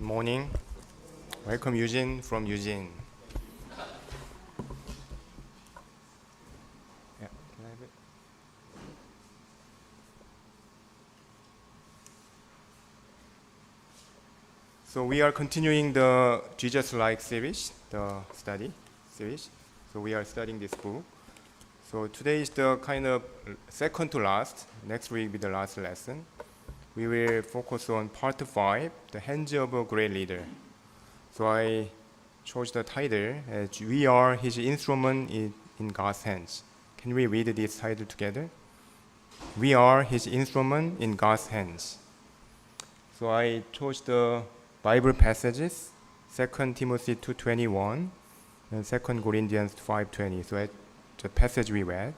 morning. Welcome Eugene from Eugene. Yeah, can I have it? So we are continuing the Jesus-like series, the study series. So we are studying this book. So today is the kind of second to last. Next week will be the last lesson. We will focus on part 5, the hands of a great leader. So I chose the title as We Are His Instrument in God's Hands. Can we read this title together? We are His instrument in God's hands. So I chose the Bible passages, 2 Timothy 2:21 and 2 Corinthians 5:20. So that's the passage we read.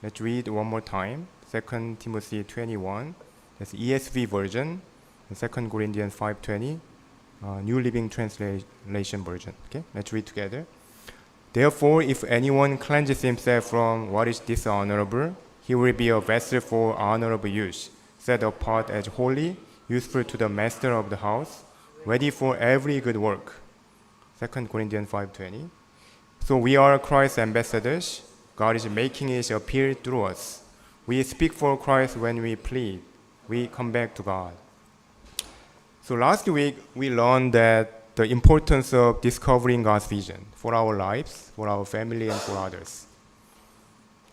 Let's read one more time. 2 Timothy 21, that's ESV version, and 2 Corinthians 5:20, New Living Translation version. Okay, let's read together. Therefore, if anyone cleanses himself from what is dishonorable, he will be a vessel for honorable use, set apart as holy, useful to the master of the house, ready for every good work. 2 Corinthians 5:20. So we are Christ's ambassadors. God is making His appeal through us. We speak for Christ when we plead. We come back to God. So last week we learned that the importance of discovering God's vision for our lives, for our family, and for others.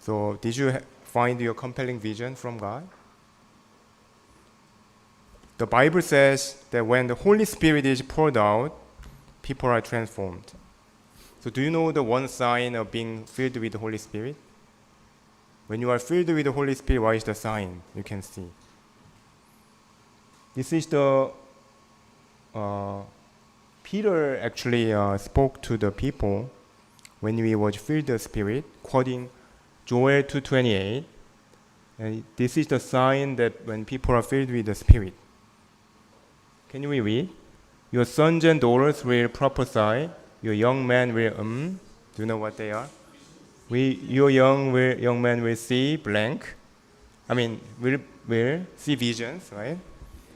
So did you find your compelling vision from God? The Bible says that when the Holy Spirit is poured out, people are transformed. So do you know the one sign of being filled with the Holy Spirit? When you are filled with the Holy Spirit, what is the sign you can see? This is the Peter actually spoke to the people when he was filled with the Spirit, quoting Joel 2:28. And this is the sign that when people are filled with the Spirit. Can we read? Your sons and daughters will prophesy. Your young men will do you know what they are? Your young men will see blank. Will see visions, right?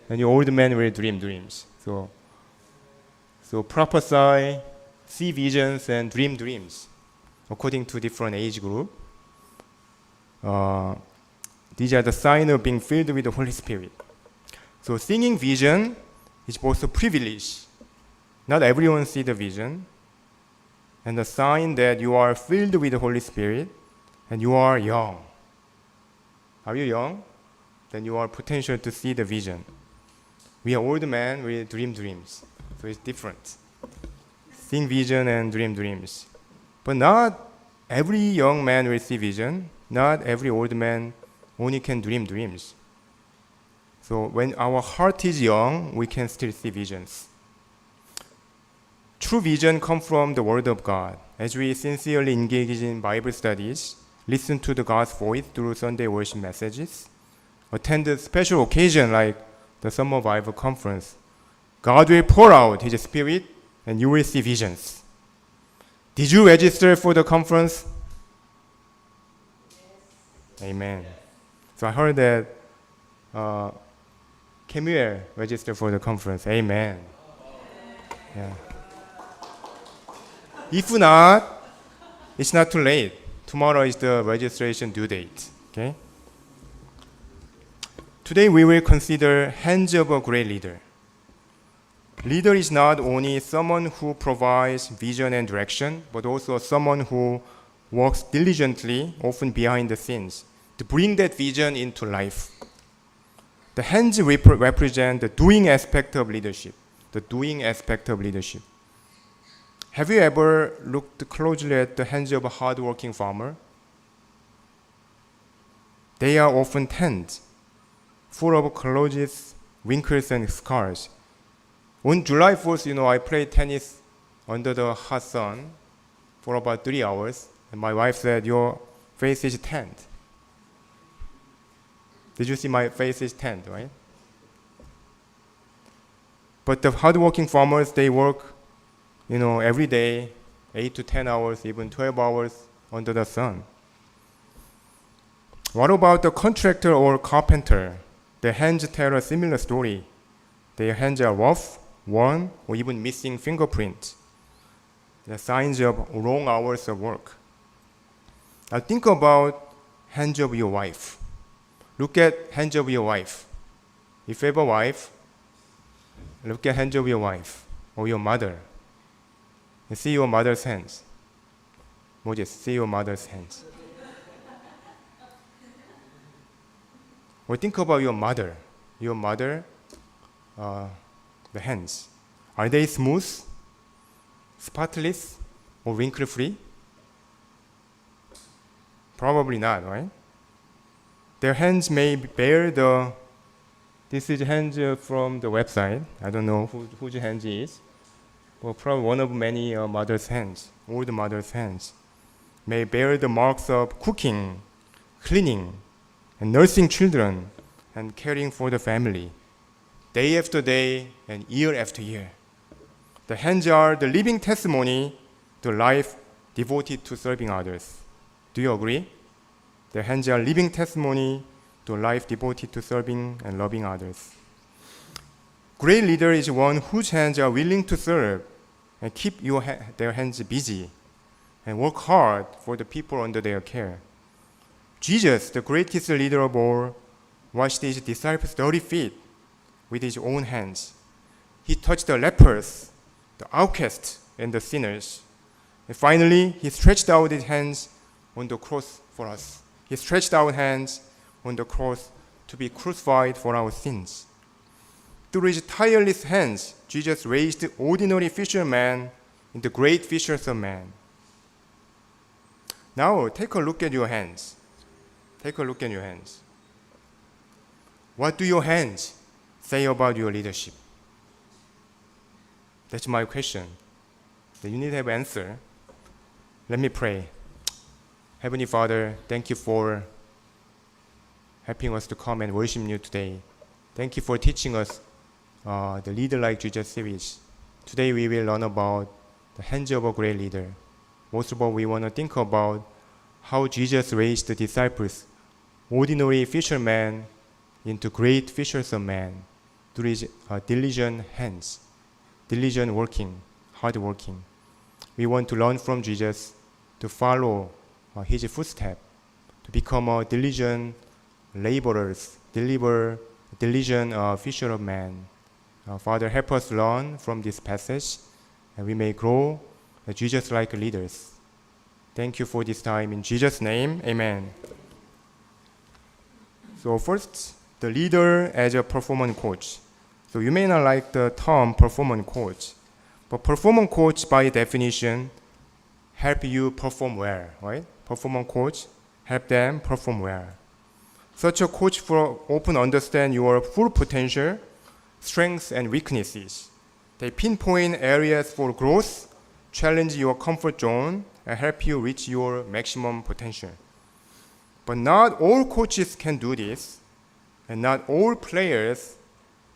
And your old men will dream dreams. So prophesy, see visions, and dream dreams, according to different age group. These are the signs of being filled with the Holy Spirit. So seeing vision is both a privilege. Not everyone sees the vision. And the sign that you are filled with the Holy Spirit and you are young. Are you young? Then you are potential to see the vision. We are old men, we dream dreams. So it's different. Seeing vision and dream dreams. But not every young man will see vision. Not every old man only can dream dreams. So when our heart is young, we can still see visions. True vision comes from the Word of God. As we sincerely engage in Bible studies, listen to the God's voice through Sunday worship messages, attend a special occasion like the Summer Bible Conference, God will pour out His Spirit and you will see visions. Did you register for the conference? Yes. Amen. So I heard that Kemuel registered for the conference. Amen. Yeah. If not, it's not too late. Tomorrow is the registration due date. Okay? Today we will consider hands of a great leader. Leader is not only someone who provides vision and direction, but also someone who works diligently, often behind the scenes, to bring that vision into life. The hands represent the doing aspect of leadership. The doing aspect of leadership. Have you ever looked closely at the hands of a hard-working farmer? They are often tanned, full of clothes, wrinkles, and scars. On July 4th, I played tennis under the hot sun for about 3 hours, and my wife said, "Your face is tanned." Did you see my face is tanned, right? But the hard-working farmers, they work every day, 8 to 10 hours, even 12 hours under the sun. What about the contractor or carpenter? Their hands tell a similar story. Their hands are rough, worn, or even missing fingerprint. The signs of long hours of work. Now think about hands of your wife. Look at hands of your wife. If you have a wife, look at hands of your wife or your mother. And see your mother's hands. Moses, see your mother's hands. Or think about your mother. Your mother, the hands. Are they smooth, spotless, or wrinkle-free? Probably not, right? Their hands may bear the, this is hands from the website. I don't know whose hands it is. But probably one of many mother's hands, old mother's hands, may bear the marks of cooking, cleaning, and nursing children, and caring for the family, day after day and year after year. The hands are the living testimony to life devoted to serving others. Do you agree? The hands are living testimony to life devoted to serving and loving others. Great leader is one whose hands are willing to serve and keep their hands busy and work hard for the people under their care. Jesus, the greatest leader of all, washed his disciples' dirty feet with his own hands. He touched the lepers, the outcasts, and the sinners. And finally, he stretched out his hands on the cross for us. He stretched out hands on the cross to be crucified for our sins. Through his tireless hands, Jesus raised ordinary fishermen into great fishers of men. Now, take a look at your hands. Take a look at your hands. What do your hands say about your leadership? That's my question. You need to have an answer. Let me pray. Heavenly Father, thank you for helping us to come and worship you today. Thank you for teaching us the Leader Like Jesus series. Today we will learn about the hands of a great leader. Most of all, we want to think about how Jesus raised the disciples, ordinary fishermen, into great fishers of men through his diligent hands, diligent working, hard working. We want to learn from Jesus to follow his footsteps, to become a diligent laborers, diligent fisher of men. Father, help us learn from this passage, and we may grow Jesus-like leaders. Thank you for this time. In Jesus' name, amen. So first, the leader as a performance coach. So you may not like the term performance coach, but performance coach by definition help you perform well, right? Performance coach help them perform well. Such a coach will often understand your full potential, strengths and weaknesses. They pinpoint areas for growth, challenge your comfort zone, and help you reach your maximum potential. But not all coaches can do this, and not all players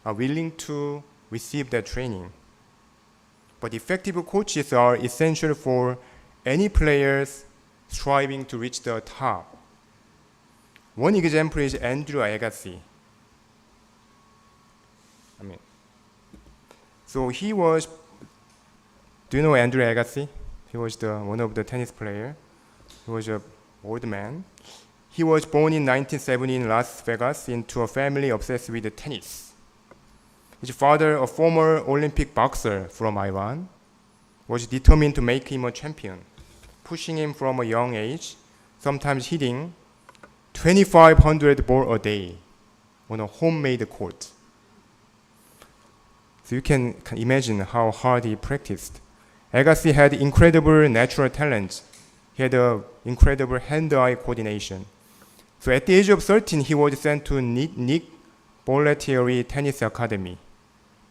are willing to receive that training. But effective coaches are essential for any players striving to reach the top. One example is Andrew Agassi. So he was, do you know Andrew Agassi? He was one of the tennis players. He was an old man. He was born in 1970 in Las Vegas into a family obsessed with tennis. His father, a former Olympic boxer from Iran, was determined to make him a champion, pushing him from a young age, sometimes hitting 2,500 balls a day on a homemade court. So you can imagine how hard he practiced. Agassi had incredible natural talent. He had incredible hand-eye coordination. So at the age of 13, he was sent to Nick Bollettieri Tennis Academy.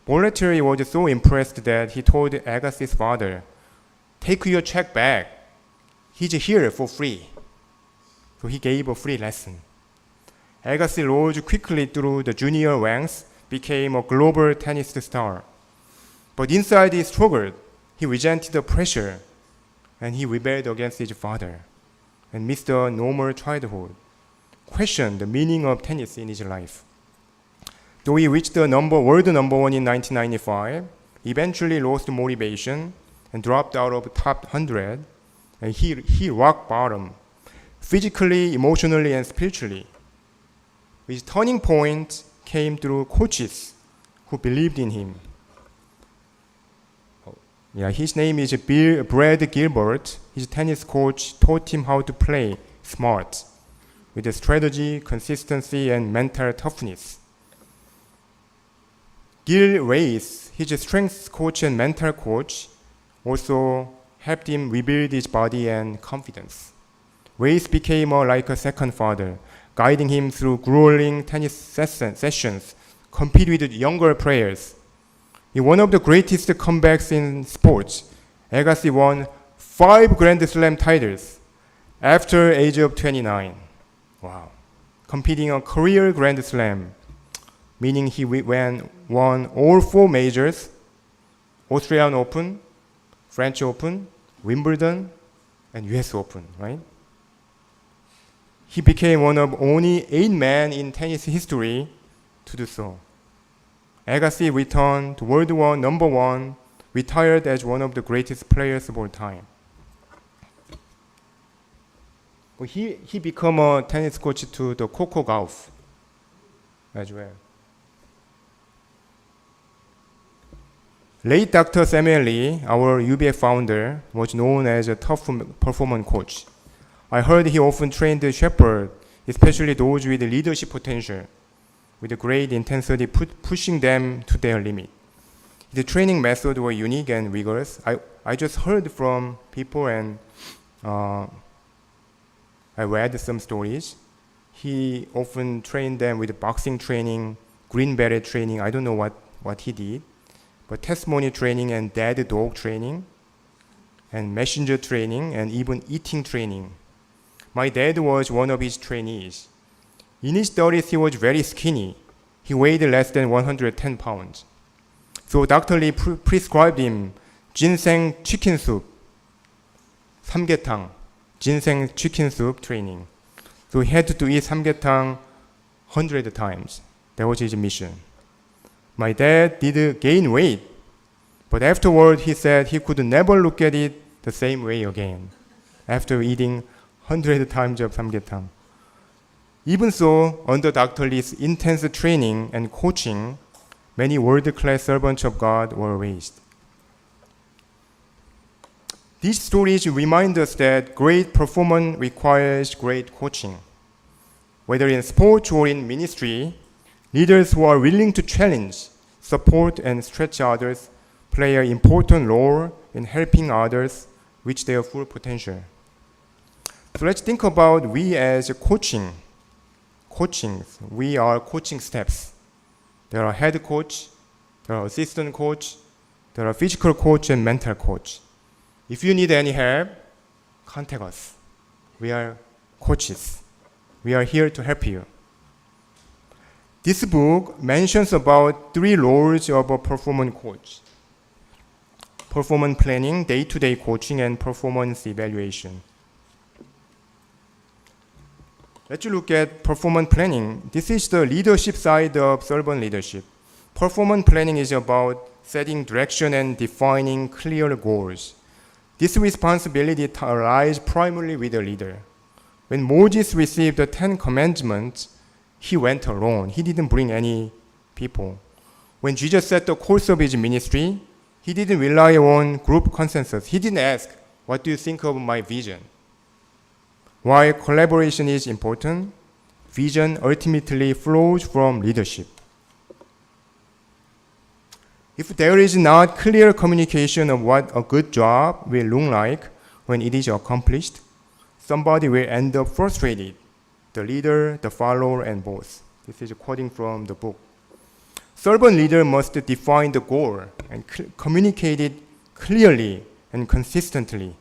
Bollettieri was so impressed that he told Agassi's father, "Take your check back. He's here for free." So he gave a free lesson. Agassi rose quickly through the junior ranks, became a global tennis star. But inside he struggled. He resented the pressure, and he rebelled against his father, and missed a normal childhood, questioned the meaning of tennis in his life. Though he reached the world number one in 1995, eventually lost motivation and dropped out of top 100. And he rock bottom, physically, emotionally, and spiritually. His turning point came through coaches who believed in him. Yeah, his name is Brad Gilbert. His tennis coach taught him how to play smart, with the strategy, consistency, and mental toughness. Gil Reyes, his strength coach and mental coach, also helped him rebuild his body and confidence. Reyes became like a second father, guiding him through grueling tennis sessions, compete with younger players. In one of the greatest comebacks in sports, Agassi won 5 Grand Slam titles after age of 29. Wow. Competing a career Grand Slam, meaning he won all 4 majors, Australian Open, French Open, Wimbledon, and US Open, right? He became one of only 8 men in tennis history to do so. Agassi returned to World War #1, retired as one of the greatest players of all time. He became a tennis coach to the Coco Gauff as well. Late Dr. Samuel Lee, our UBF founder, was known as a tough performance coach. I heard he often trained the shepherd, especially those with leadership potential, with a great intensity, pushing them to their limit. The training methods were unique and rigorous. I just heard from people and I read some stories. He often trained them with boxing training, green beret training. I don't know what he did, but testimony training and dead dog training, and messenger training, and even eating training. My dad was one of his trainees. In his 30s, he was very skinny. He weighed less than 110 pounds. So Dr. Lee prescribed him ginseng chicken soup, 삼계탕, ginseng chicken soup training. So he had to eat 삼계탕 100 times. That was his mission. My dad did gain weight, but afterward he said he could never look at it the same way again after eating 100 times of 삼계탕. Even so, under Dr. Lee's intense training and coaching, many world-class servants of God were raised. These stories remind us that great performance requires great coaching. Whether in sports or in ministry, leaders who are willing to challenge, support, and stretch others play an important role in helping others reach their full potential. So let's think about we as coachings. We are coaching steps. There are head coach, there are assistant coach, there are physical coach and mental coach. If you need any help, contact us. We are coaches. We are here to help you. This book mentions about 3 roles of a performance coach: performance planning, day-to-day coaching, and performance evaluation. Let's look at performance planning. This is the leadership side of servant leadership. Performance planning is about setting direction and defining clear goals. This responsibility lies primarily with the leader. When Moses received the 10 Commandments, he went alone. He didn't bring any people. When Jesus set the course of his ministry, he didn't rely on group consensus. He didn't ask, "What do you think of my vision?" While collaboration is important, vision ultimately flows from leadership. If there is not clear communication of what a good job will look like when it is accomplished, somebody will end up frustrated, the leader, the follower, and both. This is quoting from the book. Servant leader must define the goal and communicate it clearly and consistently.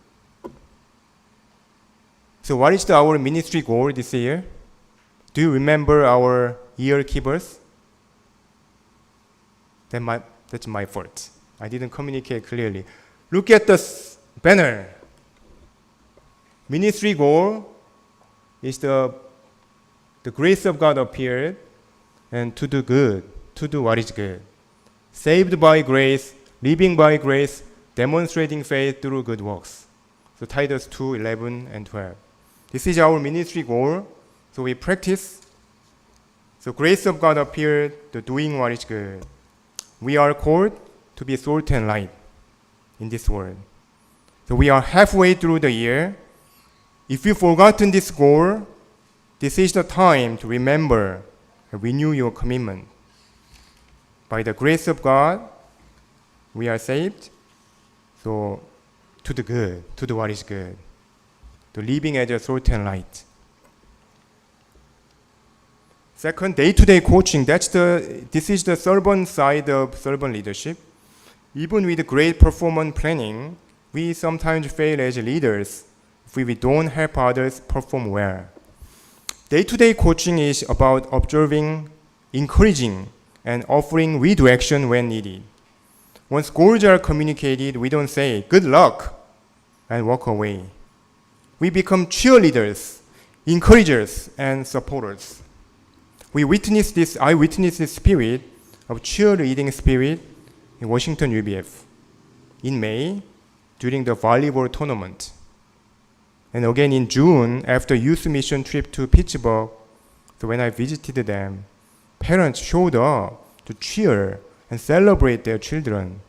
So what is our ministry goal this year? Do you remember our year keepers? That's my fault. I didn't communicate clearly. Look at the banner. Ministry goal is the grace of God appeared, and to do good, to do what is good. Saved by grace living by grace, demonstrating faith through good works. So Titus 2:11 and 12. This is our ministry goal. So we practice. So grace of God appeared, the doing what is good. We are called to be salt and light in this world. So we are halfway through the year. If you've forgotten this goal, this is the time to remember and renew your commitment. By the grace of God, we are saved. So to the good, to the what is good. To living as a salt and light. Second, day-to-day coaching. This is the servant side of servant leadership. Even with great performance planning, we sometimes fail as leaders if we don't help others perform well. Day-to-day coaching is about observing, encouraging, and offering redirection when needed. Once goals are communicated, we don't say, "Good luck," and walk away. We become cheerleaders, encouragers, and supporters. I witnessed this spirit of cheerleading spirit in Washington UBF in May during the volleyball tournament. And again in June after youth mission trip to Pittsburgh. So when I visited them, parents showed up to cheer and celebrate their children,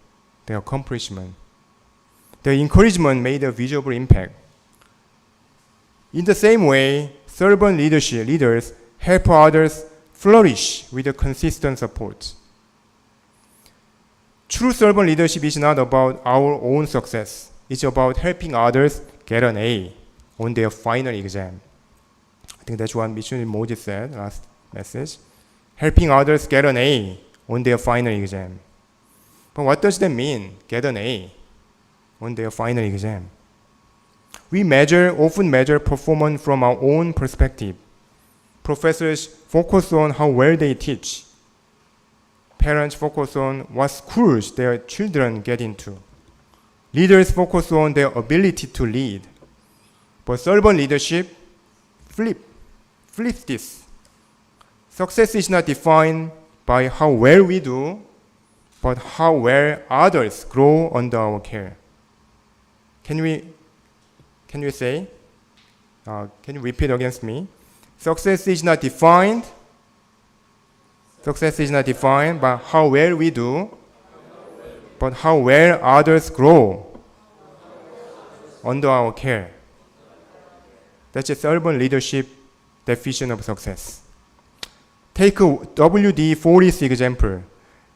their accomplishment. Their encouragement made a visible impact. In the same way, servant leaders help others flourish with a consistent support. True servant leadership is not about our own success. It's about helping others get an A on their final exam. I think that's what missionary Moses said last message. Helping others get an A on their final exam. But what does that mean, get an A on their final exam? We often measure performance from our own perspective. Professors focus on how well they teach. Parents focus on what schools their children get into. Leaders focus on their ability to lead. But servant leadership flips this. Success is not defined by how well we do, but how well others grow under our care. Can you say? Can you repeat against me? Success is not defined by how well we do, but how well others grow under our care. That's a servant leadership definition of success. Take a WD-40 example.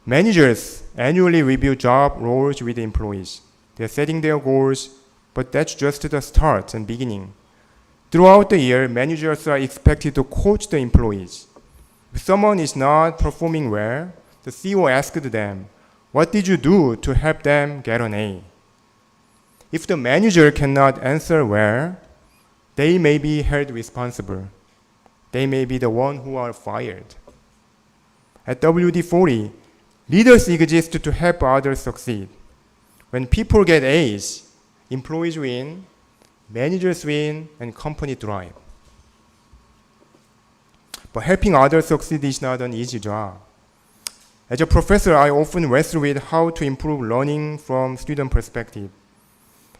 Managers annually review job roles with employees. They're setting their goals, but that's just the start and beginning. Throughout the year, managers are expected to coach the employees. If someone is not performing well, the CEO asked them, "What did you do to help them get an A?" If the manager cannot answer well, they may be held responsible. They may be the one who are fired. At WD-40, leaders exist to help others succeed. When people get A's, employees win, managers win, and company thrive. But helping others succeed is not an easy job. As a professor, I often wrestle with how to improve learning from student perspective.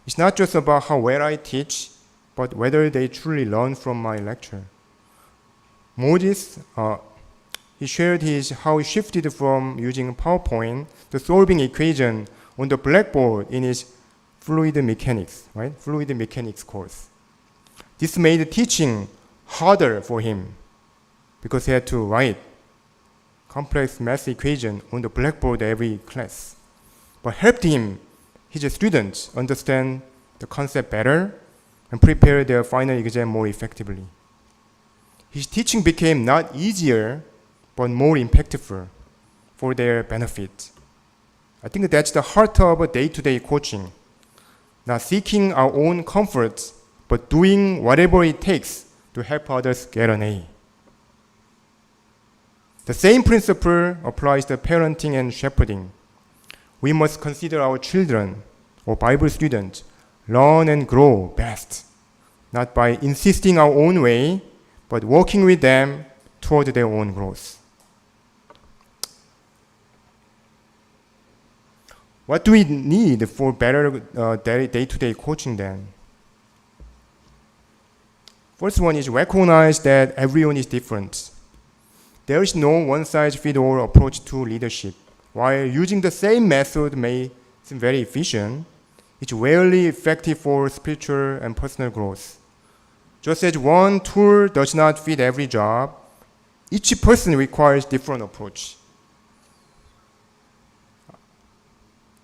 It's not just about how well I teach, but whether they truly learn from my lecture. Moses, he shared how he shifted from using PowerPoint to solving equation on the blackboard in his fluid mechanics course. This made teaching harder for him because he had to write complex math equation on the blackboard every class. But helped him, his students, understand the concept better and prepare their final exam more effectively. His teaching became not easier, but more impactful for their benefit. I think that's the heart of a day-to-day coaching. Not seeking our own comforts, but doing whatever it takes to help others get an A. The same principle applies to parenting and shepherding. We must consider our children or Bible students learn and grow best, not by insisting our own way, but working with them toward their own growth. What do we need for better day-to-day coaching then? First one is recognize that everyone is different. There is no one-size-fits-all approach to leadership. While using the same method may seem very efficient, it's rarely effective for spiritual and personal growth. Just as one tool does not fit every job, each person requires different approach.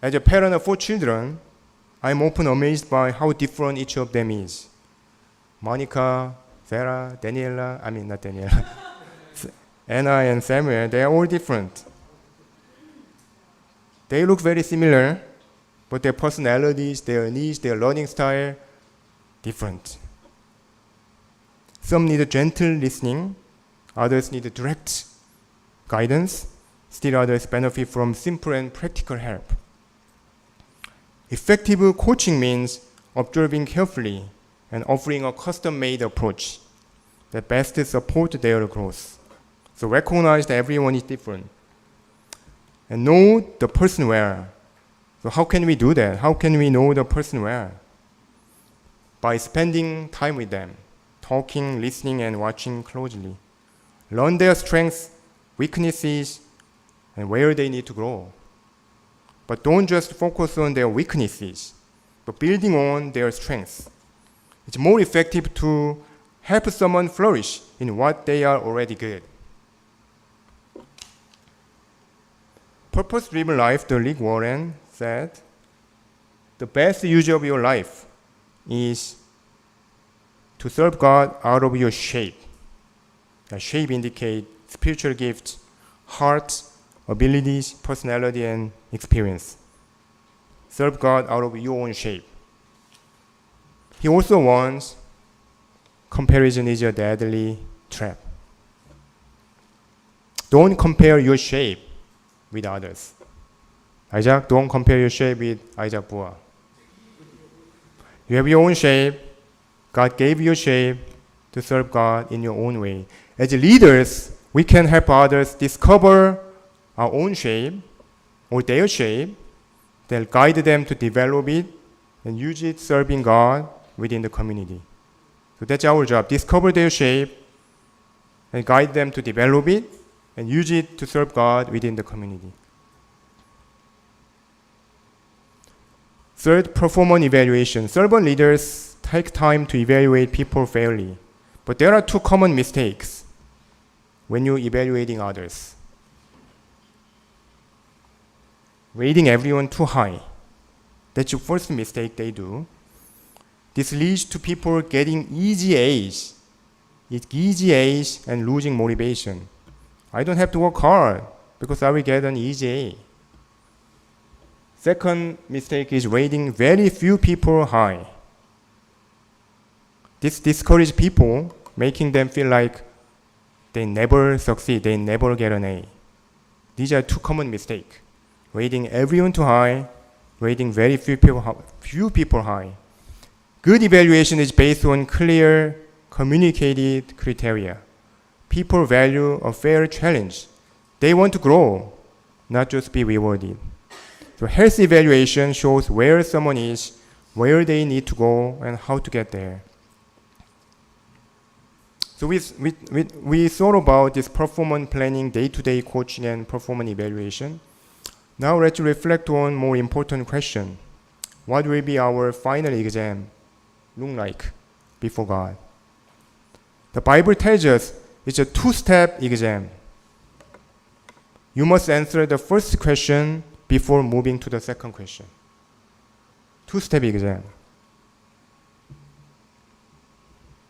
As a parent of 4 children, I'm often amazed by how different each of them is. Monica, Sarah, not Daniela, Anna and Samuel, they are all different. They look very similar, but their personalities, their needs, their learning style, different. Some need gentle listening, others need direct guidance, still others benefit from simple and practical help. Effective coaching means observing carefully and offering a custom-made approach that best supports their growth. So recognize that everyone is different and know the person well. So how can we do that? How can we know the person well? By spending time with them, talking, listening, and watching closely. Learn their strengths, weaknesses, and where they need to grow. But don't just focus on their weaknesses, but building on their strengths. It's more effective to help someone flourish in what they are already good. Purpose-driven life, the Rick Warren said, the best use of your life is to serve God out of your shape. The shape indicates spiritual gifts, heart, abilities, personality, and experience. Serve God out of your own shape. He also warns, comparison is a deadly trap. Don't compare your shape with others. Isaac, don't compare your shape with Isaac Bua. You have your own shape. God gave you a shape to serve God in your own way. As leaders, we can help others discover our own shape or their shape. They'll guide them to develop it and use it serving God within the community. So that's our job. Discover their shape and guide them to develop it and use it to serve God within the community. Third, performance evaluation. Servant leaders take time to evaluate people fairly. But there are 2 common mistakes when you're evaluating others. Rating everyone too high. That's the first mistake they do. This leads to people getting easy A's. It's easy A's and losing motivation. I don't have to work hard because I will get an easy A. Second mistake is rating very few people high. This discourages people, making them feel like they never succeed, they never get an A. These are 2 common mistakes. Rating everyone too high, rating very few people high. Good evaluation is based on clear, communicated criteria. People value a fair challenge. They want to grow, not just be rewarded. So health evaluation shows where someone is, where they need to go, and how to get there. So we thought about this performance planning, day-to-day coaching, and performance evaluation. Now let's reflect on more important question. What will be our final exam look like before God? The Bible tells us it's a 2-step exam. You must answer the first question before moving to the second question. 2-step exam.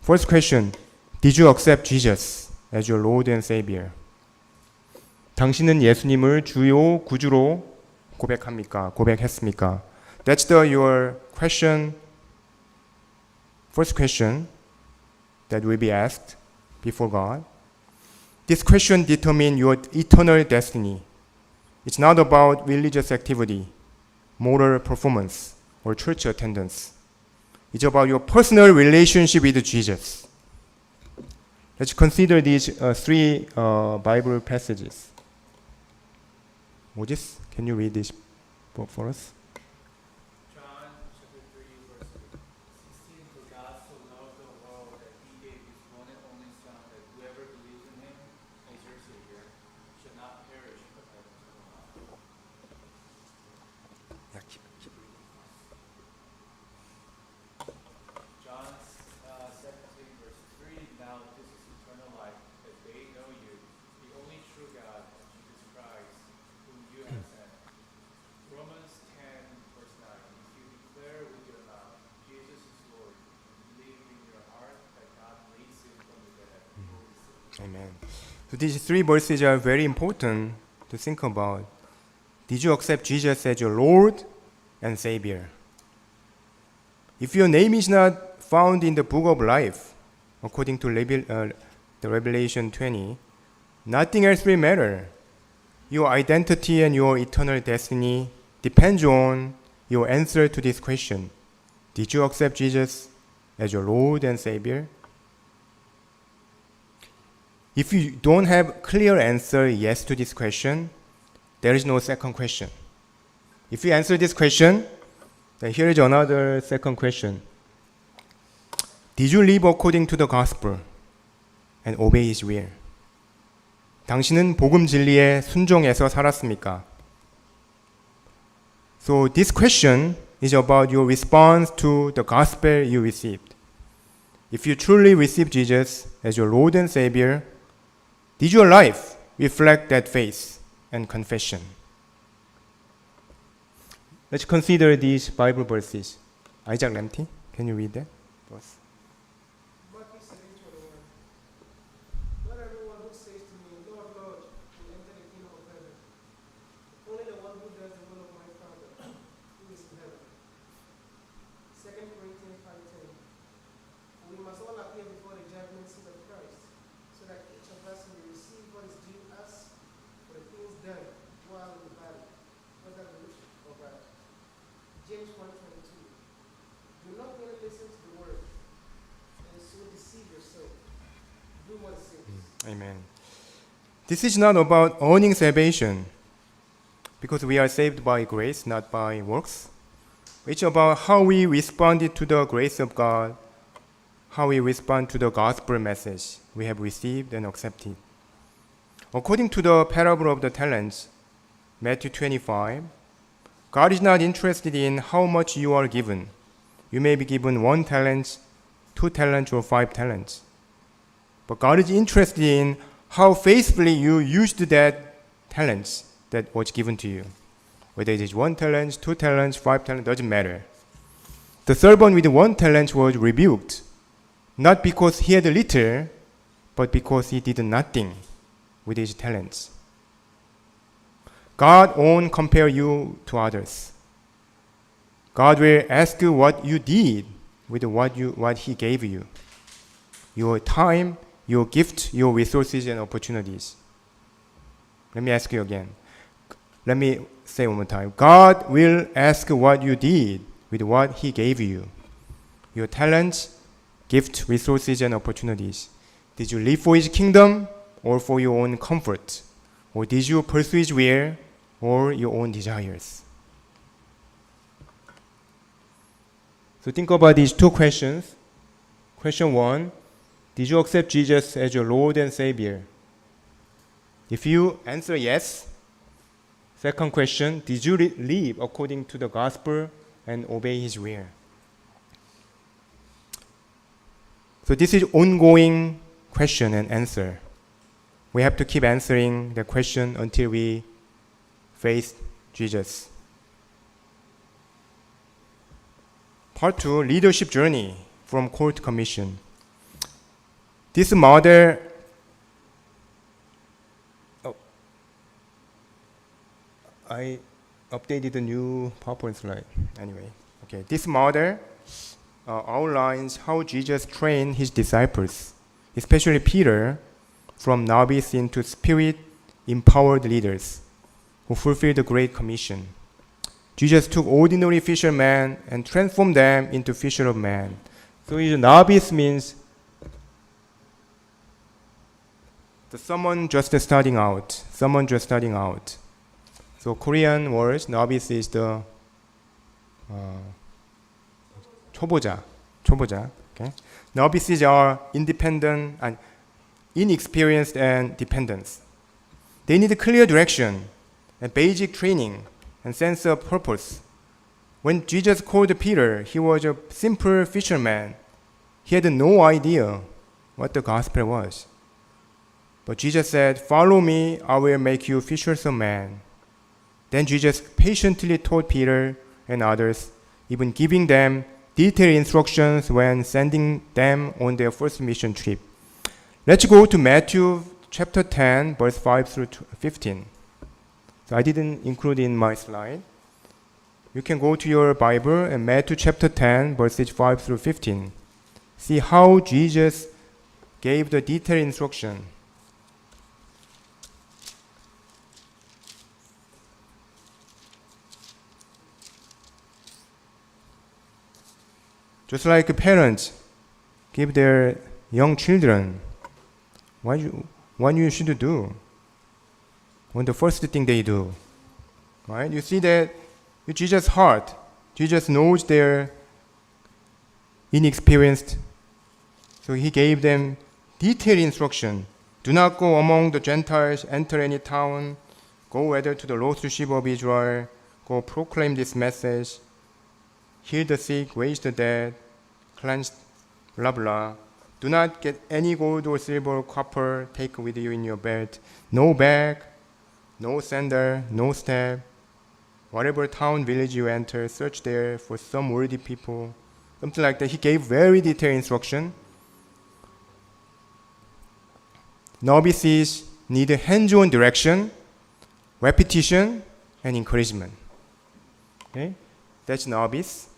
First question, did you accept Jesus as your Lord and Savior? 당신은 예수님을 주요 구주로 고백합니까? 고백했습니까? That's your question, first question that will be asked before God. This question determines your eternal destiny. It's not about religious activity, moral performance, or church attendance. It's about your personal relationship with Jesus. Let's consider these 3 Bible passages. Moses, can you read this for us? John chapter 3, verse 16, for God so loved the world that he gave his one and only Son, that whoever believes in him as your Savior should not perish but have eternal life. John 17, verse 3, now this is eternal life, that they know you, the only true God, and Jesus Christ, whom you have sent. Romans 10, verse 9, if you declare with your mouth, Jesus is Lord, and believe in your heart that God raised him from the dead, you will be saved. Amen. So these three verses are very important to think about. Did you accept Jesus as your Lord and Savior? If your name is not found in the book of life, according to the Revelation 20, nothing else will matter. Your identity and your eternal destiny depends on your answer to this question. Did you accept Jesus as your Lord and Savior? If you don't have clear answer yes to this question, there is no second question. If you answer this question, then here is another second question. Did you live according to the gospel and obey his will? 당신은 복음 진리에 순종해서 살았습니까? So this question is about your response to the gospel you received. If you truly received Jesus as your Lord and Savior, did your life reflect that faith and confession? Let's consider these Bible verses. Isaac Lemty, can you read that for us? Matthew 7:21. Not everyone who says to me, Lord, Lord, will enter the kingdom of heaven. Only the one who does the will of my Father who is in heaven. 2 Corinthians 5:10. We must all appear before the judgment seat of Christ, so that each of us may receive what is due us for the things done while in the body, whether good or bad. James 1:22. Do not merely listen to the word and so deceive yourself. Do what it says. Amen. This is not about earning salvation, because we are saved by grace, not by works. It's about how we responded to the grace of God, how we respond to the gospel message we have received and accepted. According to the parable of the talents, Matthew 25, God is not interested in how much you are given. You may be given 1 talent, 2 talents, or 5 talents. But God is interested in how faithfully you used that talents that was given to you. Whether it is 1 talent, 2 talents, 5 talents, doesn't matter. The servant with 1 talent was rebuked, not because he had little, but because he did nothing with his talents. God won't compare you to others. God will ask you what you did with what he gave you. Your time, your gift, your resources and opportunities. Let me ask you again. Let me say one more time. God will ask what you did with what he gave you. Your talents, gift, resources and opportunities. Did you live for his kingdom or for your own comfort? Or did you pursue his will or your own desires? So think about these 2 questions. Question 1, did you accept Jesus as your Lord and Savior? If you answer yes, second question, did you live according to the gospel and obey his will? So this is ongoing question and answer. We have to keep answering the question until we face Jesus. Part 2, leadership journey from Court Commission. This model, I updated the new PowerPoint slide. Anyway, okay, this model outlines how Jesus trained his disciples, especially Peter, from novice into spirit-empowered leaders who fulfilled the Great Commission. Jesus took ordinary fishermen and transformed them into fisher of men. So novice means someone just starting out. So Korean words, novice is the 초보자. Okay. Novices are independent and inexperienced and dependent. They need clear direction and basic training and sense of purpose. When Jesus called Peter, he was a simple fisherman. He had no idea what the gospel was. But Jesus said, "Follow me, I will make you fishers of men." Then Jesus patiently taught Peter and others, even giving them detailed instructions when sending them on their first mission trip. Let's go to Matthew chapter 10, verse 5 through 15. So I didn't include in my slide. You can go to your Bible and Matthew chapter 10, verses 5 through 15. See how Jesus gave the detailed instruction. Just like parents give their young children what you should do when the first thing they do, right? You see that with Jesus' heart, Jesus knows they're inexperienced, so he gave them detailed instruction. Do not go among the Gentiles, enter any town, go whether to the lost sheep of Israel, go proclaim this message, heal the sick, raise the dead, cleanse, blah blah. Do not get any gold or silver or copper, take with you in your belt. No bag, no sandal, no staff. Whatever town, village you enter, search there for some worthy people. Something like that. He gave very detailed instruction. Novices need hands-on direction, repetition, and encouragement. Okay? That's novice.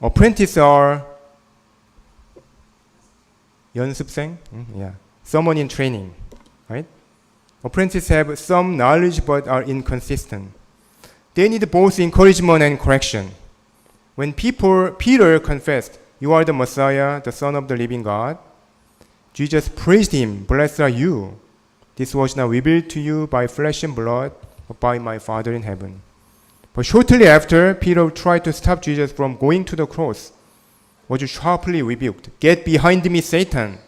Apprentices are 연습생, someone in training, right? Apprentices have some knowledge but are inconsistent. They need both encouragement and correction. When Peter confessed, "You are the Messiah, the Son of the living God," Jesus praised him, "Blessed are you. This was not revealed to you by flesh and blood, but by my Father in heaven." But shortly after, Peter tried to stop Jesus from going to the cross, was sharply rebuked. "Get behind me, Satan.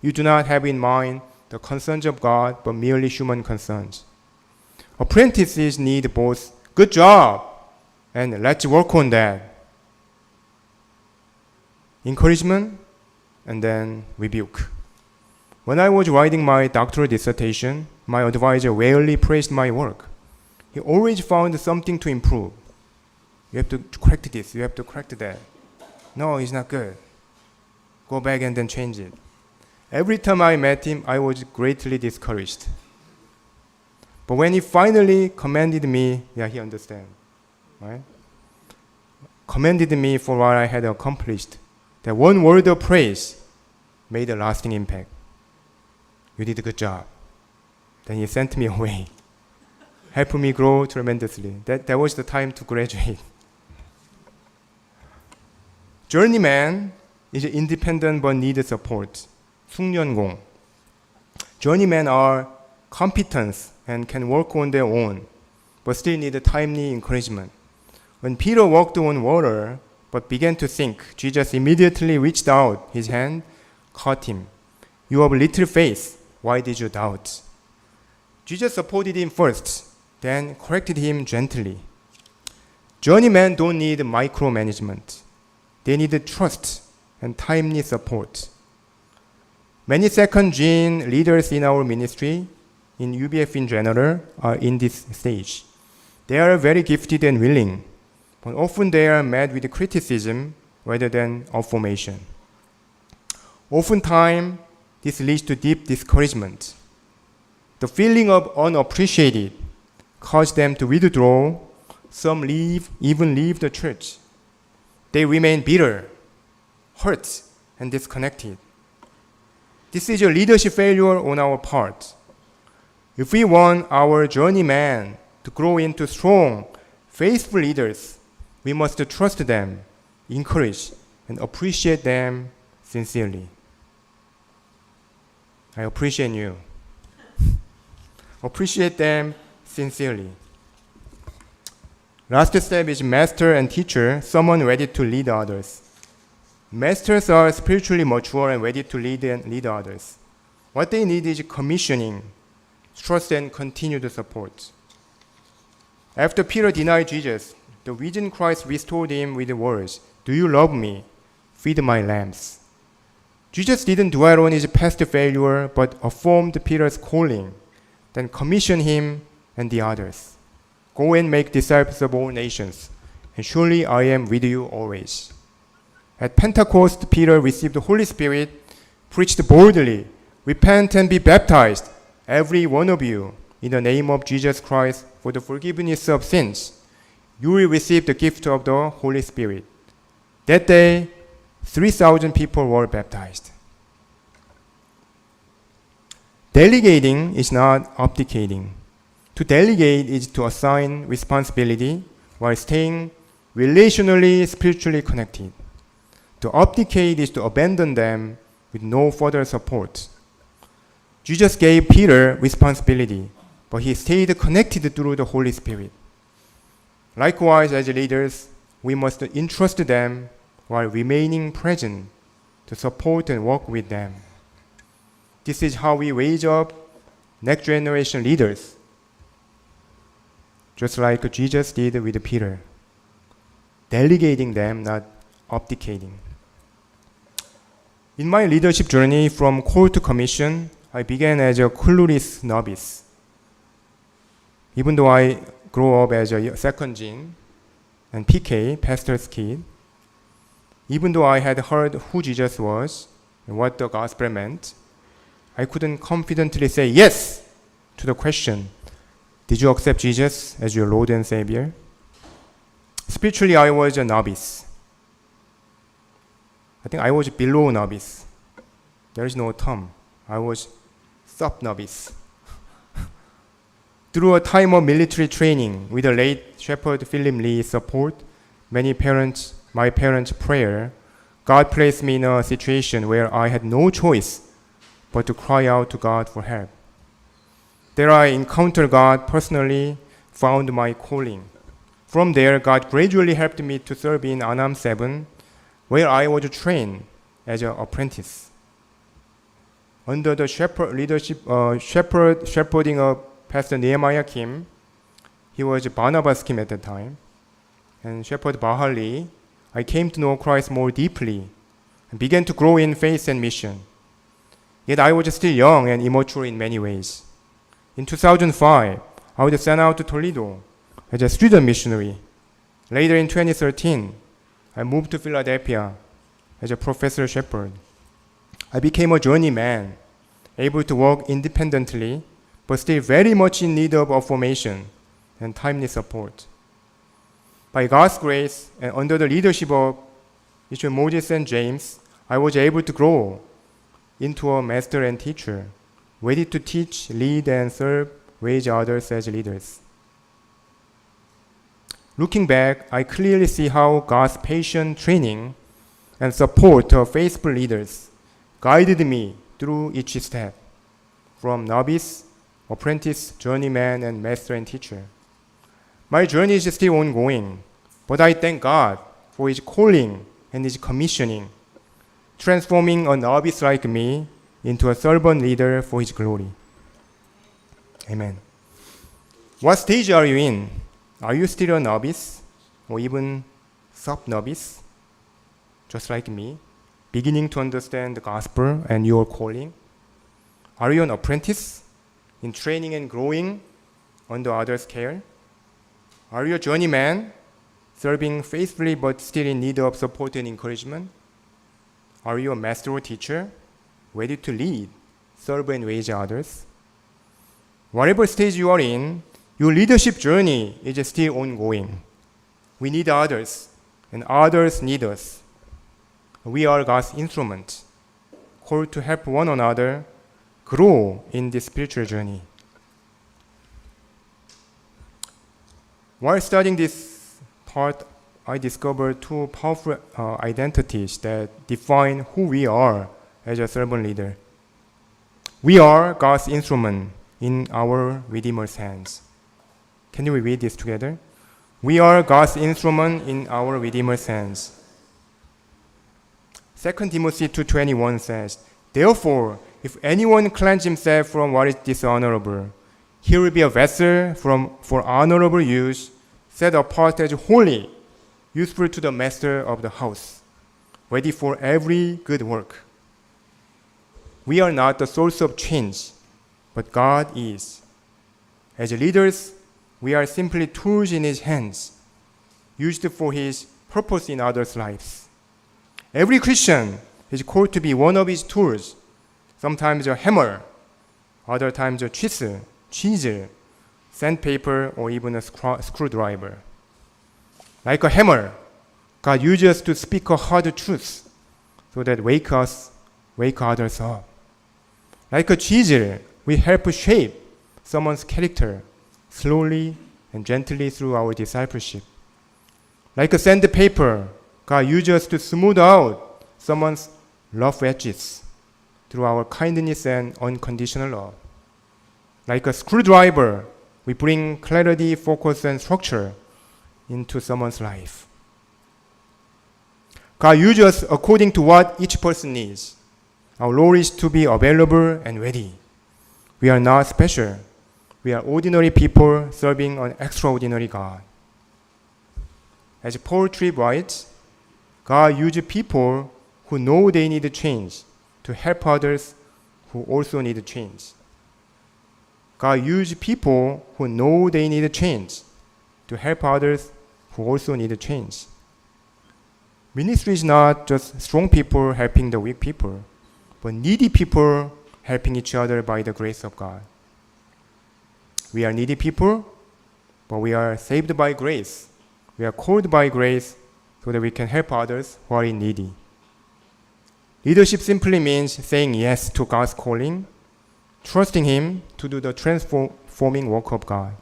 You do not have in mind the concerns of God, but merely human concerns." Apprentices need both "good job" and "let's work on that." Encouragement and then rebuke. When I was writing my doctoral dissertation, my advisor rarely praised my work. He always found something to improve. "You have to correct this, you have to correct that. No, it's not good. Go back and then change it." Every time I met him, I was greatly discouraged. But when he finally commended me, he understands, right? Commended me for what I had accomplished. That one word of praise made a lasting impact. "You did a good job." Then he sent me away, helped me grow tremendously. That was the time to graduate. Journeyman is independent but needs support. 숙련공. Journeymen are competent and can work on their own, but still need timely encouragement. When Peter walked on water but began to sink, Jesus immediately reached out his hand, caught him. "You have little faith, why did you doubt?" Jesus supported him first, then corrected him gently. Journeymen don't need micromanagement. They need trust and timely support. Many second-gen leaders in our ministry, in UBF in general, are in this stage. They are very gifted and willing, but often they are met with criticism rather than affirmation. Oftentimes, this leads to deep discouragement. The feeling of unappreciated causes them to withdraw. Some even leave the church. They remain bitter, hurt, and disconnected. This is a leadership failure on our part. If we want our journeymen to grow into strong, faithful leaders, we must trust them, encourage, and appreciate them sincerely. I appreciate you. Appreciate them sincerely. Last step is master and teacher, someone ready to lead others. Masters are spiritually mature and ready to lead others. What they need is commissioning, trust, and continued support. After Peter denied Jesus, the risen Christ restored him with the words, "Do you love me? Feed my lambs." Jesus didn't dwell on his past failure, but affirmed Peter's calling, then commissioned him and the others. "Go and make disciples of all nations, and surely I am with you always." At Pentecost, Peter received the Holy Spirit, preached boldly, "Repent and be baptized, every one of you, in the name of Jesus Christ, for the forgiveness of sins. You will receive the gift of the Holy Spirit." That day, 3,000 people were baptized. Delegating is not abdicating. To delegate is to assign responsibility while staying relationally, spiritually connected. To abdicate is to abandon them with no further support. Jesus gave Peter responsibility, but he stayed connected through the Holy Spirit. Likewise, as leaders, we must entrust them while remaining present to support and work with them. This is how we raise up next generation leaders, just like Jesus did with Peter, delegating them, not abdicating. In my leadership journey from call to commission, I began as a clueless novice. Even though I grew up as a second gen and PK, pastor's kid, even though I had heard who Jesus was and what the gospel meant, I couldn't confidently say yes to the question, "Did you accept Jesus as your Lord and Savior?" Spiritually, I was a novice. I think I was below novice. There is no term. I was sub-novice. Through a time of military training with the late Shepherd Philip Lee's support, my parents' prayer, God placed me in a situation where I had no choice but to cry out to God for help. There I encountered God personally, found my calling. From there, God gradually helped me to serve in Annam 7, where I was trained as an apprentice. Under the shepherding of Pastor Nehemiah Kim, he was Barnabas Kim at the time, and Shepherd Bahali, I came to know Christ more deeply and began to grow in faith and mission. Yet I was still young and immature in many ways. In 2005, I was sent out to Toledo as a student missionary. Later in 2013, I moved to Philadelphia as a professor shepherd. I became a journeyman, able to work independently, but still very much in need of affirmation and timely support. By God's grace and under the leadership of Bishop Moses and James, I was able to grow into a master and teacher, ready to teach, lead, and serve, raise others as leaders. Looking back, I clearly see how God's patient training and support of faithful leaders guided me through each step, from novice, apprentice, journeyman, and master and teacher. My journey is still ongoing, but I thank God for His calling and His commissioning, transforming a novice like me into a servant leader for His glory. Amen. What stage are you in? Are you still a novice or even sub-novice, just like me, beginning to understand the gospel and your calling? Are you an apprentice in training and growing under others' care? Are you a journeyman, serving faithfully but still in need of support and encouragement? Are you a master or teacher, ready to lead, serve, and raise others? Whatever stage you are in, your leadership journey is still ongoing. We need others, and others need us. We are God's instrument, called to help one another grow in this spiritual journey. While studying this part, I discovered two powerful identities that define who we are as a servant leader. We are God's instrument in our Redeemer's hands. Can we read this together? We are God's instrument in our Redeemer's hands. 2 Timothy 2:21 says, Therefore, if anyone cleanse himself from what is dishonorable, he will be a vessel for honorable use, set apart as holy, useful to the master of the house, ready for every good work. We are not the source of change, but God is. As leaders, we are simply tools in His hands, used for His purpose in others' lives. Every Christian is called to be one of His tools, sometimes a hammer, other times a chisel, sandpaper, or even a screwdriver. Like a hammer, God uses us to speak a hard truth so that wake others up. Like a chisel, we help shape someone's character slowly and gently through our discipleship. Like a sandpaper, God uses us to smooth out someone's rough edges through our kindness and unconditional love. Like a screwdriver, we bring clarity, focus, and structure into someone's life. God uses us according to what each person needs. Our role is to be available and ready. We are not special. We are ordinary people serving an extraordinary God. As Paul Tripp writes, God uses people who know they need change to help others who also need change. God uses people who know they need change to help others who also need change. Ministry is not just strong people helping the weak people, but needy people helping each other by the grace of God. We are needy people, but we are saved by grace. We are called by grace so that we can help others who are in needy. Leadership simply means saying yes to God's calling, trusting Him to do the transforming work of God.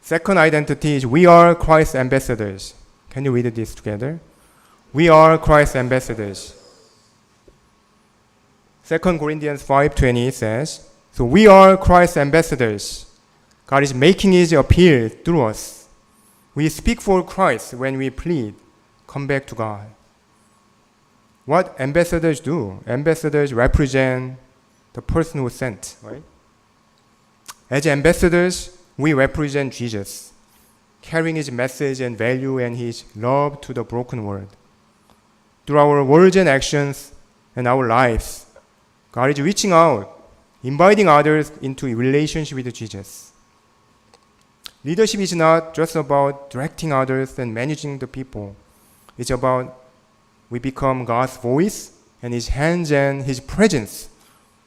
Second identity is we are Christ's ambassadors. Can you read this together? We are Christ's ambassadors. 2 Corinthians 5:20 says, So we are Christ's ambassadors. God is making His appeal through us. We speak for Christ when we plead, come back to God. What ambassadors do? Ambassadors represent the person who sent, right? As ambassadors, we represent Jesus, carrying His message and value and His love to the broken world. Through our words and actions and our lives, God is reaching out, inviting others into a relationship with Jesus. Leadership is not just about directing others and managing the people. It's about we become God's voice and His hands and His presence,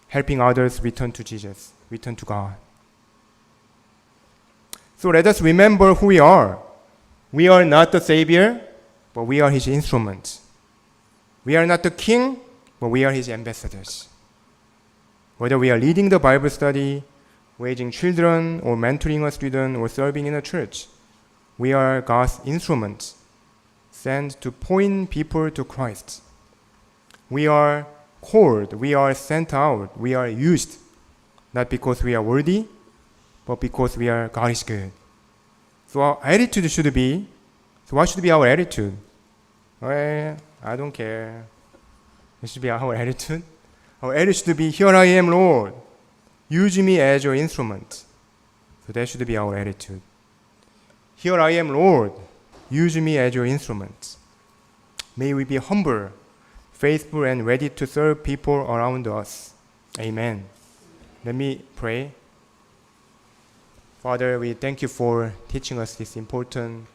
helping others return to Jesus, return to God. So let us remember who we are. We are not the Savior, but we are His instruments. We are not the King, but we are His ambassadors. Whether we are leading the Bible study, raising children, or mentoring a student, or serving in a church, we are God's instruments, sent to point people to Christ. We are called, we are sent out, we are used, not because we are worthy, but because God is good. So our attitude should be, so what should be our attitude? Well, I don't care. It should be our attitude. Our attitude should be, here I am, Lord. Use me as your instrument. So that should be our attitude. Here I am, Lord. Use me as your instrument. May we be humble, faithful, and ready to serve people around us. Amen. Let me pray. Father, we thank you for teaching us this important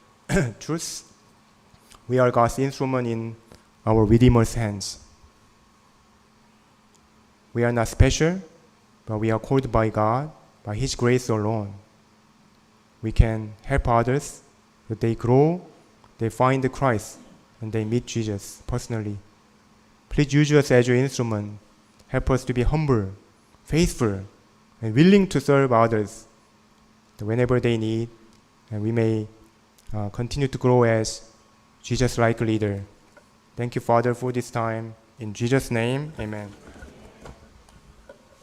truth. We are God's instrument in our Redeemer's hands. We are not special, but we are called by God, by His grace alone. We can help others that they grow, they find Christ, and they meet Jesus personally. Please use us as your instrument. Help us to be humble, faithful, and willing to serve others whenever they need, and we may continue to grow as Jesus-like leader. Thank you, Father, for this time. In Jesus' name, amen.